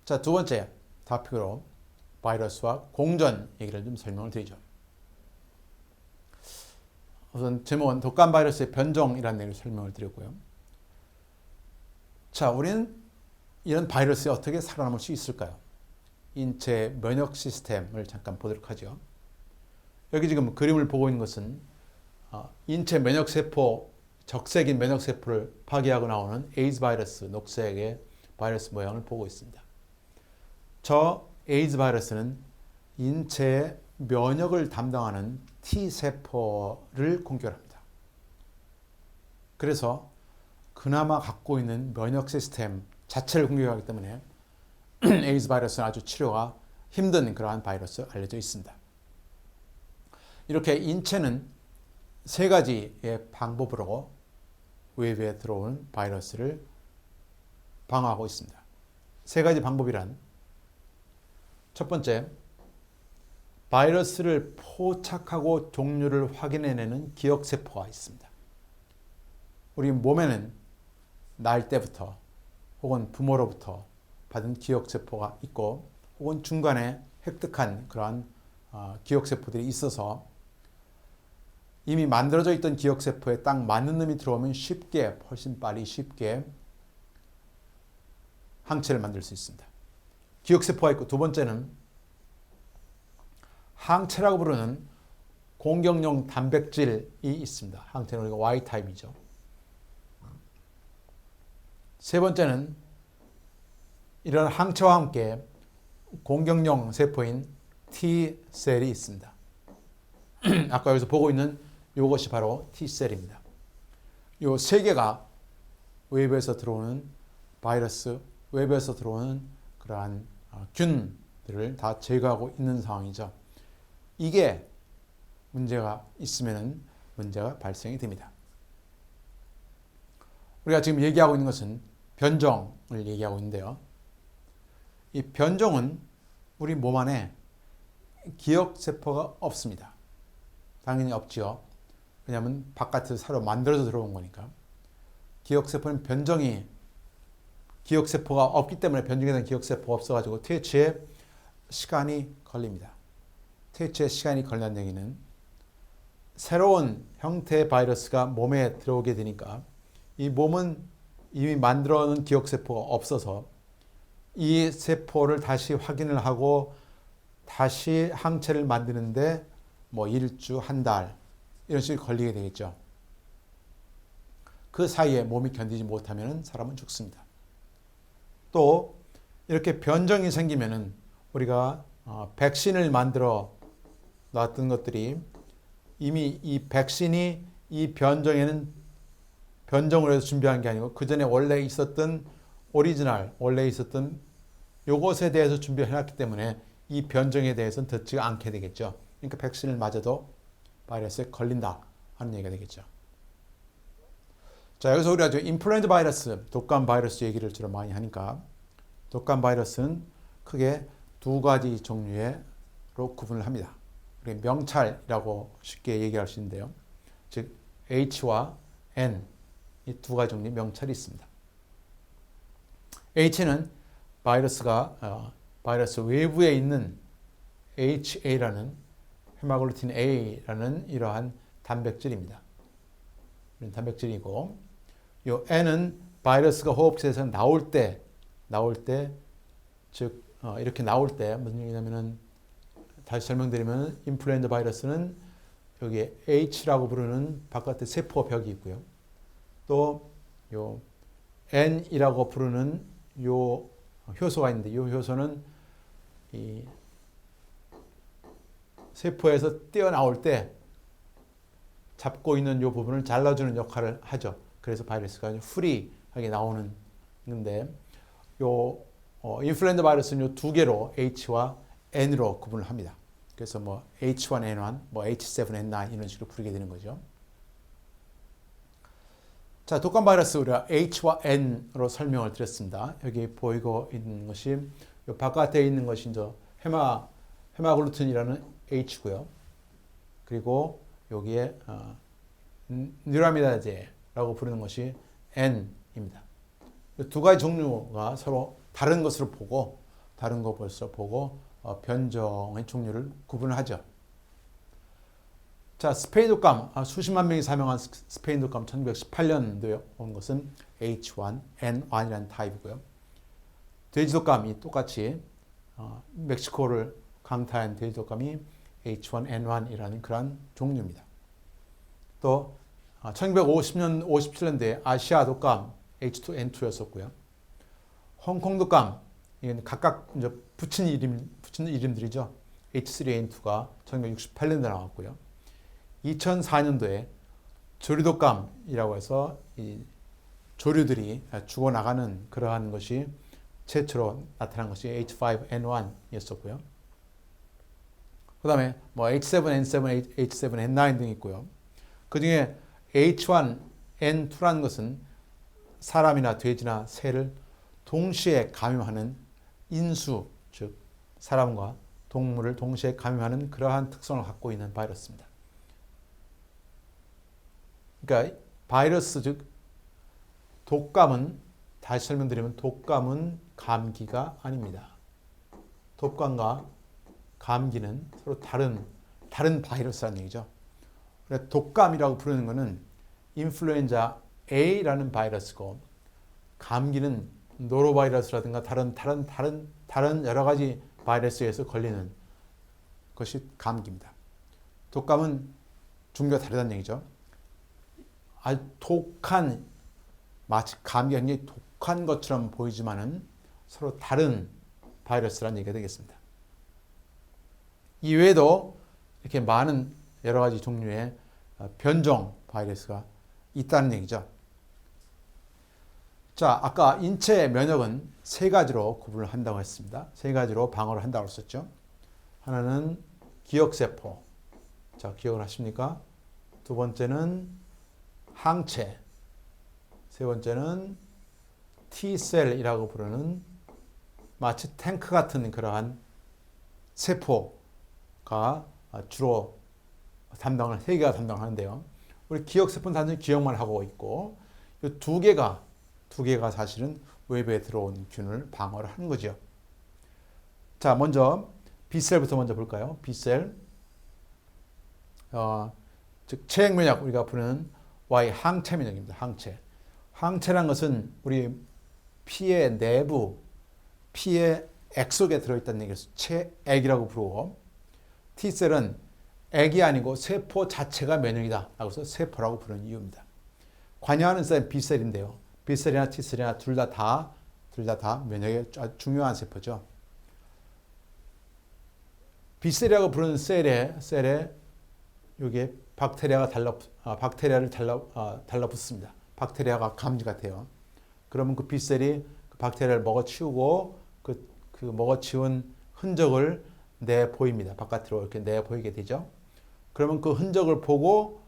자, 두 번째 토픽으로 바이러스와 공전 얘기를 좀 설명을 드리죠. 우선 제목은 독감 바이러스의 변종이라는 얘기를 설명을 드렸고요. 자, 우리는 이런 바이러스에 어떻게 살아남을 수 있을까요? 인체 면역 시스템을 잠깐 보도록 하죠. 여기 지금 그림을 보고 있는 것은 인체 면역세포, 적색인 면역세포를 파괴하고 나오는 에이즈 바이러스, 녹색의 바이러스 모양을 보고 있습니다. 저 에이즈 바이러스는 인체의 면역을 담당하는 T세포를 공격합니다. 그래서 그나마 갖고 있는 면역 시스템 자체를 공격하기 때문에 에이즈 바이러스는 아주 치료가 힘든 그러한 바이러스로 알려져 있습니다. 이렇게 인체는 세 가지의 방법으로 외부에 들어오는 바이러스를 방어하고 있습니다. 세 가지 방법이란 첫 번째, 바이러스를 포착하고 종류를 확인해내는 기억세포가 있습니다. 우리 몸에는 날 때부터 혹은 부모로부터 받은 기억세포가 있고 혹은 중간에 획득한 그러한 기억세포들이 있어서 이미 만들어져 있던 기억세포에 딱 맞는 놈이 들어오면 쉽게, 훨씬 빨리 쉽게 항체를 만들 수 있습니다. 기억세포가 있고 두 번째는 항체라고 부르는 공격용 단백질이 있습니다. 항체는 우리가 Y타입이죠. 세 번째는 이런 항체와 함께 공격용 세포인 T셀이 있습니다. 아까 여기서 보고 있는 이것이 바로 T셀입니다. 이 세 개가 외부에서 들어오는 바이러스, 외부에서 들어오는 그러한 균들을 다 제거하고 있는 상황이죠. 이게 문제가 있으면 문제가 발생이 됩니다. 우리가 지금 얘기하고 있는 것은 변종을 얘기하고 있는데요. 이 변종은 우리 몸 안에 기억세포가 없습니다. 당연히 없지요. 왜냐하면 바깥에서 새로 만들어서 들어온 거니까. 기억세포는 기억세포가 없기 때문에 변종에 대한 기억세포가 없어가지고 퇴치에 시간이 걸립니다. 퇴치에 시간이 걸린다는 얘기는 새로운 형태의 바이러스가 몸에 들어오게 되니까 이 몸은 이미 만들어 놓은 기억세포가 없어서 이 세포를 다시 확인을 하고 다시 항체를 만드는데 뭐 일주, 한 달 이런 식으로 걸리게 되겠죠. 그 사이에 몸이 견디지 못하면 사람은 죽습니다. 또 이렇게 변종이 생기면은 우리가 백신을 만들어 놨던 것들이 이미 이 백신이 이 변종에는 변종을 해서 준비한 게 아니고 그 전에 원래 있었던 오리지널, 원래 있었던 요것에 대해서 준비해 놨기 때문에 이 변종에 대해서는 듣지가 않게 되겠죠. 그러니까 백신을 맞아도 바이러스에 걸린다 하는 얘기가 되겠죠. 자, 여기서 우리가 인플루엔자 바이러스, 독감 바이러스 얘기를 주로 많이 하니까 독감 바이러스는 크게 두 가지 종류로 구분을 합니다. 우리 명찰이라고 쉽게 얘기할 수 있는데요. 즉 H와 N 이 두 가지 종류의 명찰이 있습니다. H는 바이러스 외부에 있는 HA라는 헤마글루틴 A라는 이러한 단백질입니다. 이런 단백질이고, 요 N은 바이러스가 호흡체에서 나올 때, 즉 이렇게 나올 때 무슨 얘기냐면은 다시 설명드리면 인플루엔자 바이러스는 여기 H라고 부르는 바깥에 세포벽이 있고요. 또 요 N이라고 부르는 요 효소가 있는데 이 효소는 이 세포에서 뛰어나올 때 잡고 있는 이 부분을 잘라주는 역할을 하죠. 그래서 바이러스가 프리하게 나오는 건데 요 인플루엔자 바이러스는 요 두 개로 H와 N으로 구분을 합니다. 그래서 뭐 H1N1, 뭐 H7N9 이런 식으로 부르게 되는 거죠. 자, 독감 바이러스 우리가 H와 N으로 설명을 드렸습니다. 여기 보이고 있는 것이 요 바깥에 있는 것이 이제 헤마글루틴이라는 H고요. 그리고 여기에 뉴라미다제라고 부르는 것이 N입니다. 두 가지 종류가 서로 다른 것으로 보고 다른 거 벌써 보고 변종의 종류를 구분하죠. 자, 스페인 독감, 수십만 명이 사망한 스페인 독감 1918년도에 온 것은 H1N1이라는 타입이고요. 돼지 독감이 똑같이 멕시코를 강타한 돼지 독감이 H1N1이라는 그러한 종류입니다. 또 1950년, 57년대에 아시아 독감 H2N2였었고요. 홍콩 독감, 이건 각각 이제 붙인 이름들이죠. H3N2가 1968년도에 나왔고요. 2004년도에 조류독감이라고 해서 이 조류들이 죽어나가는 그러한 것이 최초로 나타난 것이 H5N1이었었고요. 그 다음에 뭐 H7N7, H7N9 등이 있고요. 그 중에 H1N2라는 것은 사람이나 돼지나 새를 동시에 감염하는 인수, 즉 사람과 동물을 동시에 감염하는 그러한 특성을 갖고 있는 바이러스입니다. 그러니까 바이러스, 즉 독감은, 다시 설명드리면 독감은 감기가 아닙니다. 독감과 감기는 서로 다른 바이러스라는 얘기죠. 그래서 독감이라고 부르는 것은 인플루엔자 A라는 바이러스고, 감기는 노로바이러스라든가 다른 여러 가지 바이러스에 의해서 걸리는 것이 감기입니다. 독감은 종류가 다르다는 얘기죠. 아주 독한, 마치 감기가 굉장히 독한 것처럼 보이지만은 서로 다른 바이러스라는 얘기가 되겠습니다. 이외에도 이렇게 많은 여러 가지 종류의 변종 바이러스가 있다는 얘기죠. 자, 아까 인체 면역은 세 가지로 구분을 한다고 했습니다. 세 가지로 방어를 한다고 했었죠. 하나는 기억세포. 자, 기억을 하십니까? 두 번째는 항체. 세 번째는 T셀이라고 부르는 마치 탱크 같은 그러한 세포가 주로 세 개가 담당하는데요. 우리 기억세포는 단순히 기억만 하고 있고, 이 두 개가 사실은 외부에 들어온 균을 방어를 하는 거죠. 자, 먼저 B셀부터 먼저 볼까요? B셀, 즉 체액면역, 우리가 부르는 Y 항체 면역입니다. 항체란 것은 우리 피의 내부, 피의 액 속에 들어있다는 얘기에서 체액이라고 부르고, T셀은 액이 아니고 세포 자체가 면역이다 라고 해서 세포라고 부르는 이유입니다. 관여하는 셀은 B셀인데요. B셀이나 T셀이나 둘 다 면역에 아주 중요한 세포죠. B셀이라고 부르는 셀에 여기에 박테리아를 달라붙습니다. 박테리아가 감지가 돼요. 그러면 그 B셀이 그 박테리아를 먹어치우고 그 먹어치운 흔적을 내보입니다. 바깥으로 이렇게 내보이게 되죠. 그러면 그 흔적을 보고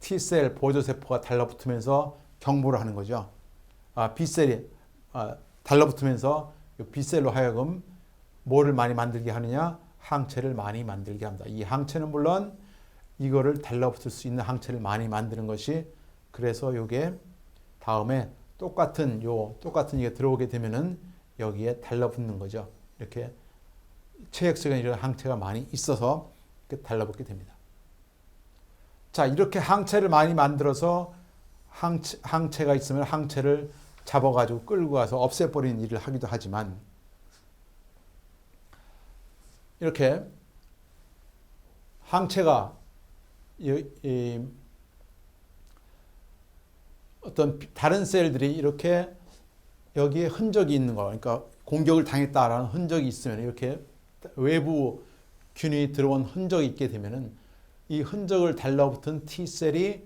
T셀 보조세포가 달라붙으면서 경보를 하는 거죠. B셀이 달라붙으면서 B셀로 하여금 뭐를 많이 만들게 하느냐? 항체를 많이 만들게 합니다. 이 항체는 물론 이거를 달라붙을 수 있는 항체를 많이 만드는 것이, 그래서 요게 다음에 똑같은 이게 들어오게 되면은 여기에 달라붙는 거죠. 이렇게 체액 속에 이런 항체가 많이 있어서 이렇게 달라붙게 됩니다. 자, 이렇게 항체를 많이 만들어서 항체가 있으면 항체를 잡아가지고 끌고 가서 없애버리는 일을 하기도 하지만, 이렇게 항체가 어떤 다른 셀들이 이렇게 여기에 흔적이 있는 거, 그러니까 공격을 당했다라는 흔적이 있으면, 이렇게 외부 균이 들어온 흔적이 있게 되면은 이 흔적을 달라붙은 T셀이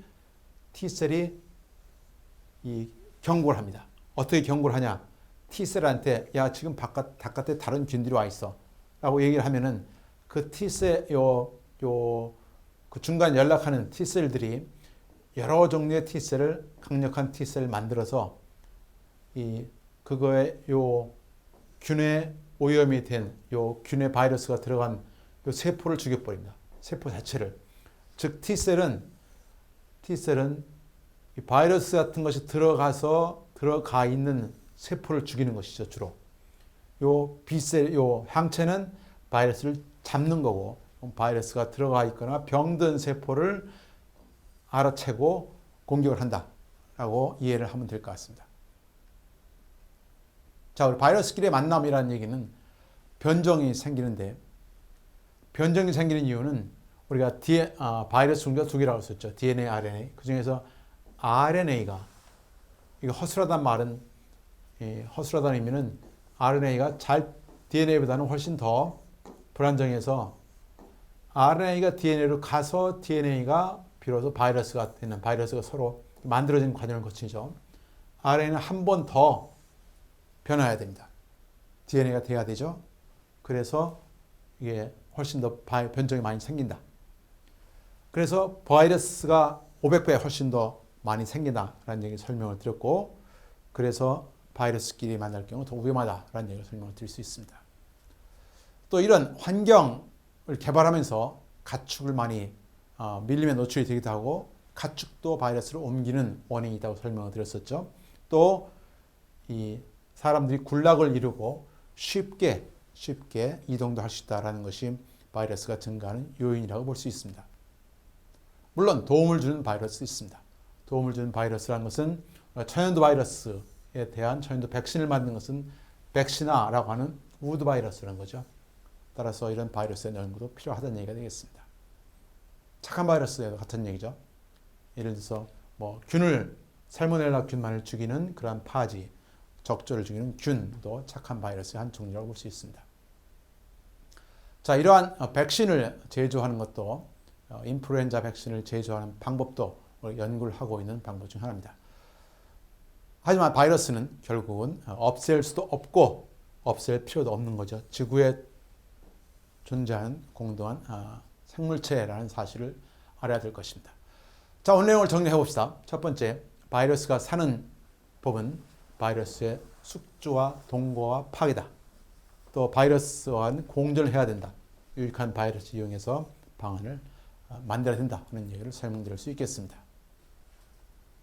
이 경고를 합니다. 어떻게 경고를 하냐? T셀한테 야, 지금 바깥에 다른 균들이 와 있어 라고 얘기를 하면은 그 T셀 그 중간 연락하는 T셀들이 여러 종류의 T셀을, 강력한 T셀을 만들어서 그거에 균에 오염이 된 균의 바이러스가 들어간 세포를 죽여버립니다. 세포 자체를. 즉 T셀은 이 바이러스 같은 것이 들어가 있는 세포를 죽이는 것이죠, 주로. 요 B셀, 요 항체는 바이러스를 잡는 거고, 바이러스가 들어가 있거나 병든 세포를 알아채고 공격을 한다라고 이해를 하면 될 것 같습니다. 자, 우리 바이러스끼리의 만남이라는 얘기는 변종이 생기는데, 변종이 생기는 이유는 우리가 바이러스 종류가 두 개라고 했었죠. DNA, RNA. 그 중에서 RNA가, 이거 허술하단 말은, 허술하다는 의미는 RNA가 DNA보다는 훨씬 더 불안정해서 RNA가 DNA로 가서 DNA가 비로소 바이러스가 되는, 바이러스가 서로 만들어지는 과정을 거치죠. RNA는 한 번 더 변화해야 됩니다. DNA가 돼야 되죠. 그래서 이게 훨씬 더 변종이 많이 생긴다. 그래서 바이러스가 500배 훨씬 더 많이 생긴다라는 얘기 설명을 드렸고, 그래서 바이러스끼리 만날 경우 더 위험하다라는 얘기를 설명을 드릴 수 있습니다. 또 이런 환경을 개발하면서 가축을 많이 밀림에 노출이 되기도 하고, 가축도 바이러스를 옮기는 원인이 있다고 설명을 드렸었죠. 또 이 사람들이 군락을 이루고 쉽게 이동도 할 수 있다는 것이 바이러스가 증가하는 요인이라고 볼 수 있습니다. 물론 도움을 주는 바이러스 있습니다. 도움을 주는 바이러스라는 것은 천연두 바이러스에 대한 천연두 백신을 만든 것은 백신화라고 하는 우드 바이러스라는 거죠. 따라서 이런 바이러스의 연구도 필요하다는 얘기가 되겠습니다. 착한 바이러스에도 같은 얘기죠. 예를 들어서 살모넬라 균만을 죽이는 그러한 파지, 적조를 죽이는 균도 착한 바이러스의 한 종류라고 볼 수 있습니다. 자, 이러한 백신을 제조하는 것도, 인플루엔자 백신을 제조하는 방법도 연구를 하고 있는 방법 중 하나입니다. 하지만 바이러스는 결국은 없앨 수도 없고 없앨 필요도 없는 거죠. 지구에 존재하는 공동한 생물체라는 사실을 알아야 될 것입니다. 자, 오늘 내용을 정리해 봅시다. 첫 번째, 바이러스가 사는 법은 바이러스의 숙주와 동거와 파괴다. 또 바이러스와는 공존을 해야 된다. 유익한 바이러스 이용해서 방안을 만들어야 된다 하는 얘기를 설명드릴 수 있겠습니다.